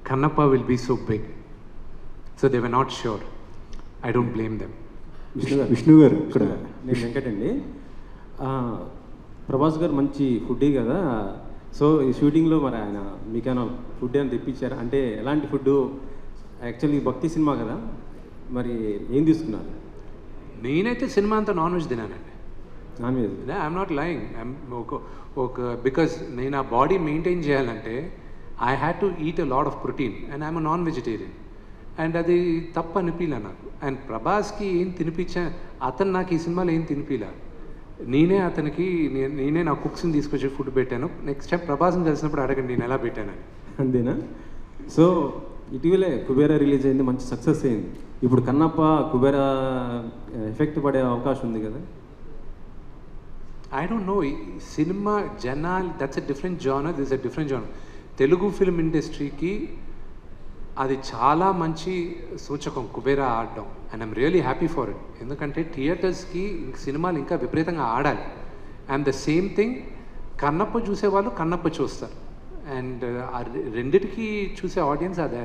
Kannappa will be so big. So they were not sure. I don't blame them. Vishnu గారు ఇక్కడ నేను వెంకటండి. ప్రభాస్ గారు మంచి ఫుడ్డీ కదా, సో ఈ షూటింగ్లో మరి ఆయన మీకైనా ఫుడ్ అని తెప్పించారా? అంటే ఎలాంటి ఫుడ్? యాక్చువల్లీ భక్తి సినిమా కదా, మరి ఏం తీసుకున్నారు? నేనైతే సినిమా అంతా నాన్ వెజ్ తినానండి. Non veg? I'm not lying. Because నేను ఆ బాడీ మెయింటైన్ చేయాలంటే I had to eat a lot of protein and I'm non vegetarian. And అది తప్పు అనిపించలే నాకు. అండ్ ప్రభాస్కి ఏం తినిపించా, అతను నాకు ఈ సినిమాలో ఏం తినిపించలే. నేనే నా కుక్స్ని తీసుకొచ్చి ఫుడ్ పెట్టాను. నెక్స్ట్ టైం ప్రభాస్ని కలిసినప్పుడు అడగండి నేను ఎలా పెట్టానని. అంతేనా? సో ఇటీవలే కుబేరా రిలీజ్ అయింది, మంచి సక్సెస్ అయింది. ఇప్పుడు కన్నప్ప కుబేరా ఎఫెక్ట్ పడే అవకాశం ఉంది కదా? I don't know. సినిమా జనాలు, that's a different genre, this a different genre. Telugu film ఇండస్ట్రీకి అది చాలా మంచి సూచకం కుబేరా ఆడడం. And I'm really happy for it. ఎందుకంటే థియేటర్స్కి సినిమాలు ఇంకా విపరీతంగా ఆడాలి. And the same thing, Kannappa చూసేవాళ్ళు కన్నప్ప చూస్తారు. అండ్ ఆ రెండిటికి చూసే ఆడియన్స్ అదే.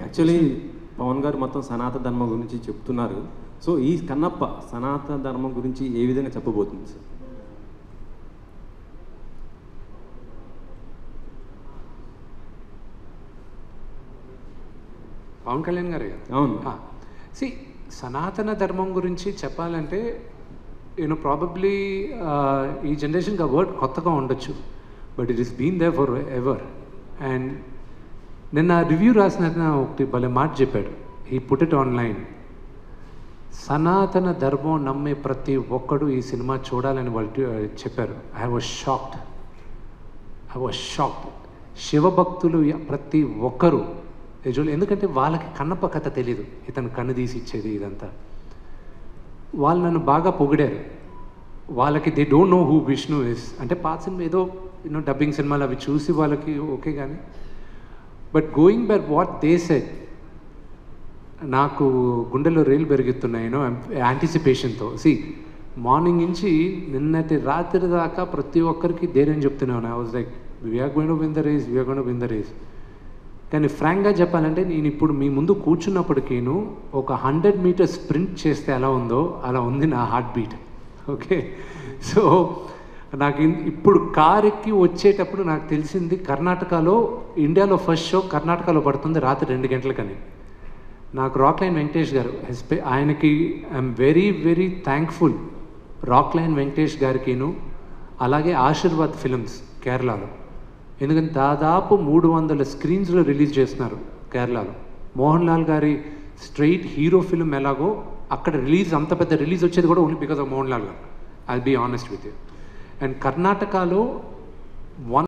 యాక్చువల్లీ పవన్ గారు మొత్తం సనాతన ధర్మం గురించి చెప్తున్నారు. సో ఈ కన్నప్ప సనాతన ధర్మం గురించి ఏ విధంగా చెప్పబోతుంది సార్? పవన్ కళ్యాణ్ గారే కదా? అవును. సనాతన ధర్మం గురించి చెప్పాలంటే ప్రాబబ్లీ ఈ జనరేషన్కి ఆ వర్డ్ కొత్తగా ఉండొచ్చు, but it is been there forever. And నిన్న రివ్యూ రాసిన ఒకటి భలే మాట చెప్పాడు. He put it online. సనాతన ధర్మం నమ్మే ప్రతి ఒక్కడు ఈ సినిమా చూడాలని వాళ్ళు చెప్పారు. I was shocked. శివభక్తులు ప్రతి ఒక్కరూ ఎందుకంటే వాళ్ళకి కన్నప్ప కథ తెలీదు, ఇతను కన్ను తీసి ఇచ్చేది ఇదంతా. వాళ్ళు నన్ను బాగా పొగిడారు. వాళ్ళకి they don't know who Vishnu is. అంటే పాత సినిమా ఏదో డబ్బింగ్ సినిమాలు అవి చూసి వాళ్ళకి ఓకే, కానీ but going by what they said, నాకు గుండెలో రైలు పెరుగుతున్నాయనో యాంటిసిపేషన్తో. మార్నింగ్ నుంచి నిన్నటి రాత్రి దాకా ప్రతి ఒక్కరికి ధైర్యం చెప్తున్నాను. I was like, we're going to win the race. కానీ ఫ్రాంక్గా చెప్పాలంటే నేను ఇప్పుడు మీ ముందు కూర్చున్నప్పటికీను ఒక 100 మీటర్స్ స్ప్రింట్ చేస్తే ఎలా ఉందో అలా ఉంది నా హార్ట్ బీట్. ఓకే, సో నాకు ఇప్పుడు కార్ ఎక్కి వచ్చేటప్పుడు నాకు తెలిసింది కర్ణాటకలో, ఇండియాలో ఫస్ట్ షో కర్ణాటకలో పడుతుంది రాత్రి 2 గంటలకని. నాకు రాక్లైన్ వెంకటేష్ గారు, ఆయనకి I'm very very thankful. Rockline Venkatesh గారికిను అలాగే ఆశీర్వాద్ ఫిల్మ్స్ కేరళలో, ఎందుకంటే దాదాపు 300 స్క్రీన్స్లో రిలీజ్ చేస్తున్నారు కేరళలో. మోహన్ లాల్ గారి స్ట్రైట్ హీరో ఫిల్మ్ ఎలాగో అక్కడ రిలీజ్, అంత పెద్ద రిలీజ్ వచ్చేది కూడా only because of Mohan Lal గారు. I'll be honest with you. And కర్ణాటకలో